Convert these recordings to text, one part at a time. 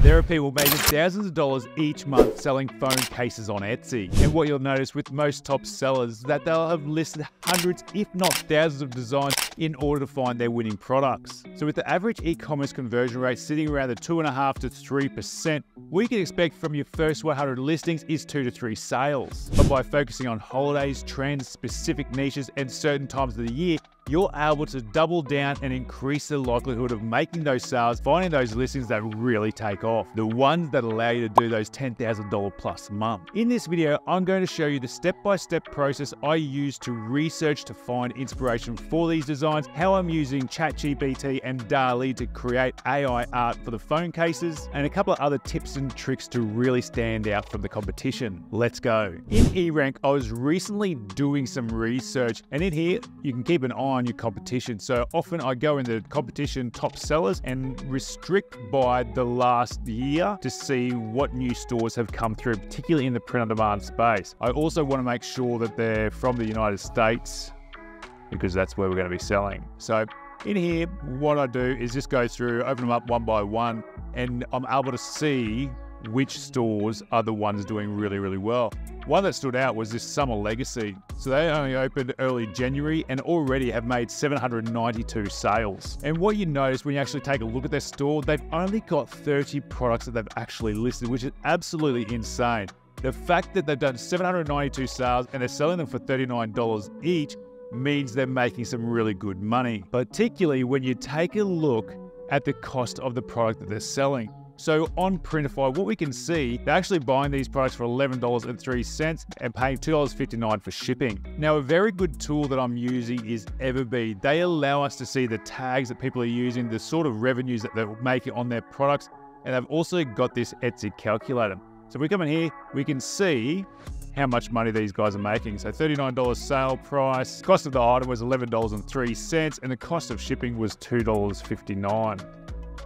There are people making thousands of dollars each month selling phone cases on Etsy. And what you'll notice with most top sellers is that they'll have listed hundreds, if not thousands of designs in order to find their winning products. So with the average e-commerce conversion rate sitting around the 2.5% to 3%, what you can expect from your first 100 listings is 2 to 3 sales. But by focusing on holidays, trends, specific niches, and certain times of the year, you're able to double down and increase the likelihood of making those sales, finding those listings that really take off, the ones that allow you to do those $10,000 plus a month. In this video, I'm going to show you the step-by-step process I use to research to find inspiration for these designs, how I'm using ChatGPT and DALL-E to create AI art for the phone cases, and a couple of other tips and tricks to really stand out from the competition. Let's go. In eRank, I was recently doing some research, and in here, you can keep an eye on your competition. So often I go in the competition top sellers and restrict by the last year to see what new stores have come through, particularly in the print-on-demand space. I also want to make sure that they're from the United States because that's where we're going to be selling. So in here, what I do is just go through, open them up one by one, and I'm able to see which stores are the ones doing really, really well. One that stood out was this Summer Legacy. So they only opened early January and already have made 792 sales. And what you notice when you actually take a look at their store, they've only got 30 products that they've actually listed, which is absolutely insane. The fact that they've done 792 sales and they're selling them for $39 each means they're making some really good money, particularly when you take a look at the cost of the product that they're selling. So on Printify, what we can see, they're actually buying these products for $11.03 and paying $2.59 for shipping. Now, a very good tool that I'm using is Everbee. They allow us to see the tags that people are using, the sort of revenues that they're making on their products, and they've also got this Etsy calculator. So if we come in here, we can see how much money these guys are making. So $39 sale price, cost of the item was $11.03, and the cost of shipping was $2.59.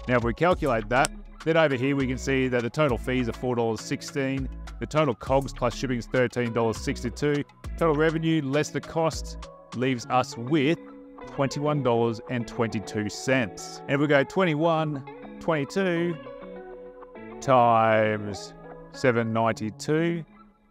Now, if we calculate that, then over here we can see that the total fees are $4.16, the total COGS plus shipping is $13.62, total revenue less the cost leaves us with $21.22. And if we go 22 times 792,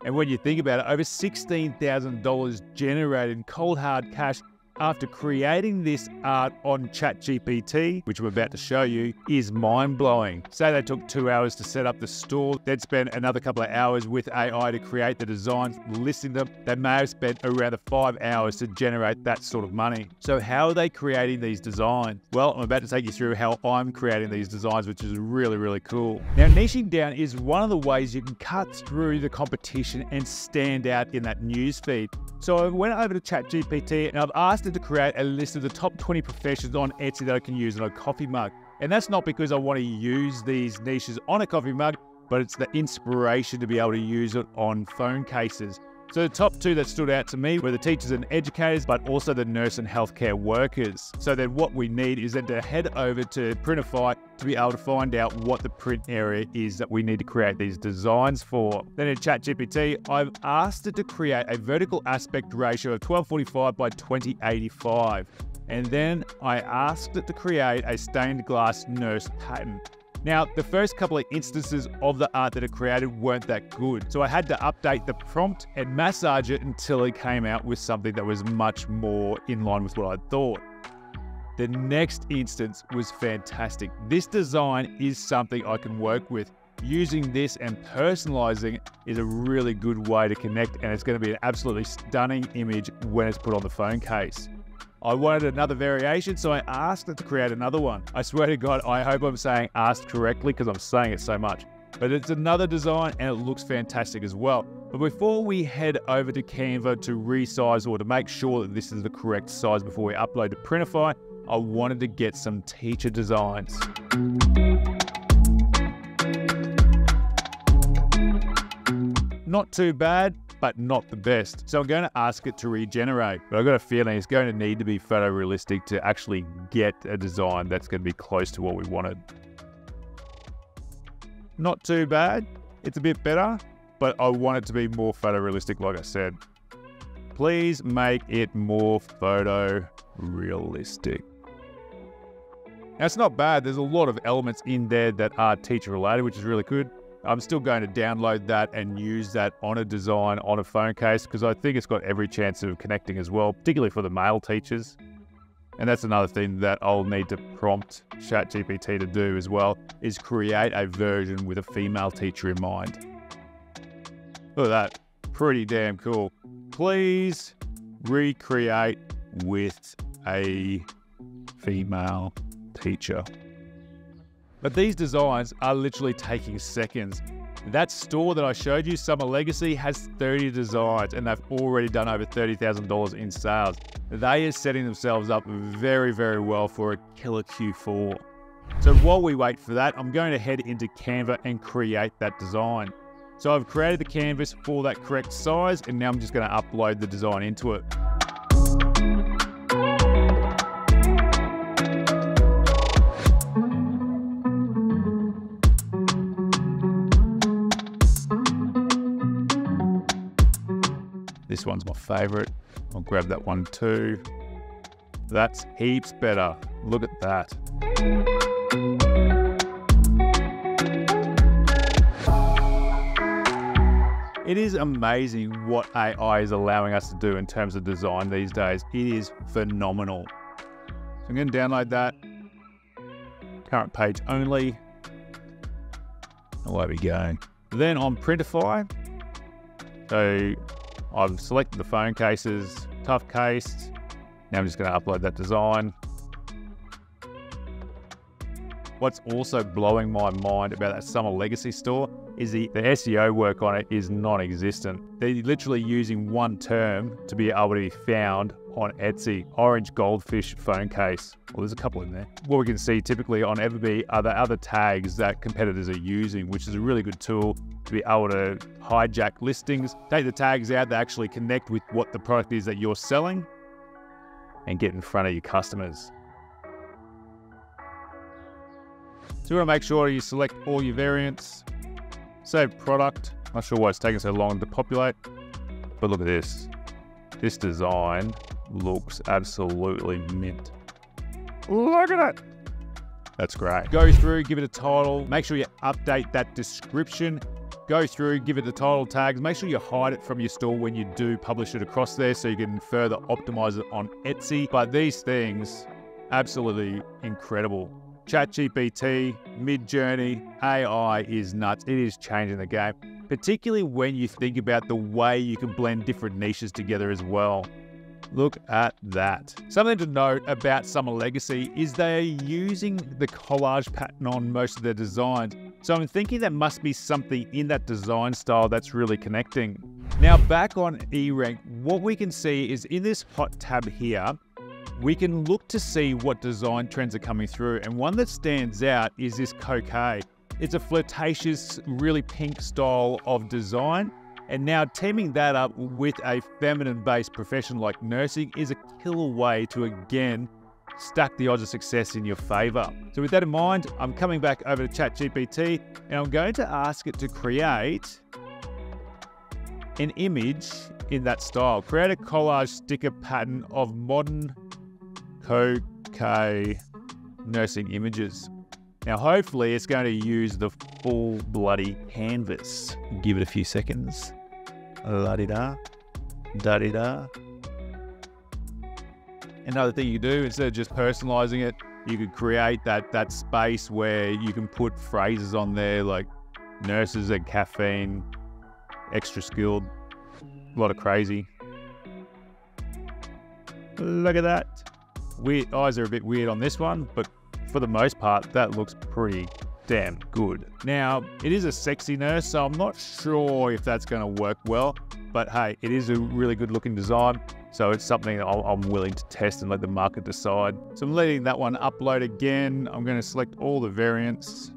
and when you think about it, over $16,000 generated in cold hard cash after creating this art on ChatGPT, which I'm about to show you, is mind-blowing. Say they took 2 hours to set up the store, they'd spend another couple of hours with AI to create the designs, listing them. They may have spent around 5 hours to generate that sort of money. So how are they creating these designs? Well, I'm about to take you through how I'm creating these designs, which is really, really cool. Now, niching down is one of the ways you can cut through the competition and stand out in that newsfeed. So I went over to ChatGPT and I've asked it to create a list of the top 20 professions on Etsy that I can use on a coffee mug. And that's not because I want to use these niches on a coffee mug, but it's the inspiration to be able to use it on phone cases. So the top 2 that stood out to me were the teachers and educators, but also the nurse and healthcare workers. So then what we need is then to head over to Printify to be able to find out what the print area is that we need to create these designs for. Then in ChatGPT, I've asked it to create a vertical aspect ratio of 1245 by 2085. And then I asked it to create a stained glass nurse pattern. Now, the first couple of instances of the art that it created weren't that good, so I had to update the prompt and massage it until it came out with something that was much more in line with what I thought. The next instance was fantastic. This design is something I can work with. Using this and personalizing it is a really good way to connect, and it's going to be an absolutely stunning image when it's put on the phone case. I wanted another variation, so I asked it to create another one. I swear to God, I hope I'm saying asked correctly because I'm saying it so much. But it's another design and it looks fantastic as well. But before we head over to Canva to resize or to make sure that this is the correct size before we upload to Printify, I wanted to get some teacher designs. Not too bad, but not the best. So I'm going to ask it to regenerate, but I've got a feeling it's going to need to be photorealistic to actually get a design that's going to be close to what we wanted. Not too bad. It's a bit better, but I want it to be more photorealistic, like I said. Please make it more photorealistic. Now, it's not bad. There's a lot of elements in there that are teacher related, which is really good. I'm still going to download that and use that on a design, on a phone case, because I think it's got every chance of connecting as well, particularly for the male teachers. And that's another thing that I'll need to prompt ChatGPT to do as well, is create a version with a female teacher in mind. Look at that. Pretty damn cool. Please recreate with a female teacher. But these designs are literally taking seconds. That store that I showed you, Summer Legacy, has 30 designs and they've already done over $30,000 in sales. They are setting themselves up very, very well for a killer Q4. So while we wait for that, I'm going to head into Canva and create that design. So I've created the canvas for that correct size, and now I'm just going to upload the design into it. This one's my favorite. I'll grab that one too. That's heaps better. Look at that. It is amazing what AI is allowing us to do in terms of design these days. It is phenomenal. So I'm going to download that. Current page only. Away we go. Then on Printify. So I've selected the phone cases, tough case. Now I'm just going to upload that design. What's also blowing my mind about that Summer Legacy store is the SEO work on it is non-existent. They're literally using one term to be able to be found on Etsy. Orange goldfish phone case. Well, there's a couple in there. What we can see typically on Everbee are the other tags that competitors are using, which is a really good tool to be able to hijack listings, take the tags out that actually connect with what the product is that you're selling, and get in front of your customers. So you want to make sure you select all your variants, save product. Not sure why it's taking so long to populate, but look at this. This design looks absolutely mint. Look at it. That's great. Go through, give it a title, make sure you update that description. Go through, give it the title tags, make sure you hide it from your store when you do publish it across there so you can further optimize it on Etsy. But these things, absolutely incredible. ChatGPT, Midjourney, AI is nuts. It is changing the game, particularly when you think about the way you can blend different niches together as well. Look at that. Something to note about Summer Legacy is they are using the collage pattern on most of their designs. So I'm thinking there must be something in that design style that's really connecting. Now back on eRank, what we can see is in this hot tab here, we can look to see what design trends are coming through. And one that stands out is this coquet. It's a flirtatious, really pink style of design. And now teaming that up with a feminine-based profession like nursing is a killer way to, again, stack the odds of success in your favor. So with that in mind, I'm coming back over to ChatGPT and I'm going to ask it to create an image in that style. Create a collage sticker pattern of modern coquet nursing images. Now, hopefully it's going to use the full bloody canvas. Give it a few seconds. La-di-da, da-di-da. Another thing you do, instead of just personalizing it, you could create that space where you can put phrases on there like nurses and caffeine, extra skilled, a lot of crazy. Look at that. Weird eyes are a bit weird on this one, but for the most part, that looks pretty damn good. Now, it is a sexy nurse, so I'm not sure if that's going to work well, but hey, it is a really good looking design, so it's something that I'm willing to test and let the market decide. So I'm letting that one upload again. I'm going to select all the variants,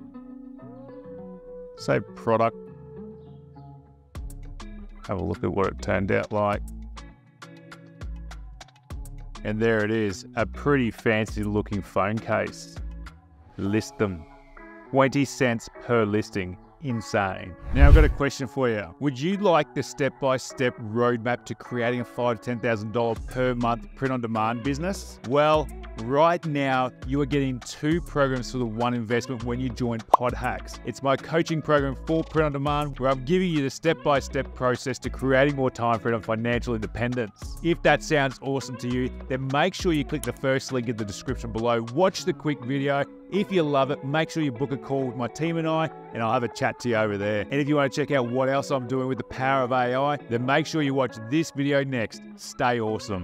save product, have a look at what it turned out like. And there it is, a pretty fancy looking phone case. List them. 20 cents per listing. insane. Now I've got a question for you. Would you like the step-by-step roadmap to creating a $5,000 to $10,000 per month print-on-demand business? Well, right now, you are getting 2 programs for the 1 investment when you join PODHacks. It's my coaching program for print on demand, where I'm giving you the step-by-step process to creating more time freedom and financial independence. If that sounds awesome to you, then make sure you click the first link in the description below. Watch the quick video. If you love it, make sure you book a call with my team and I'll have a chat to you over there. And if you want to check out what else I'm doing with the power of AI, then make sure you watch this video next. Stay awesome.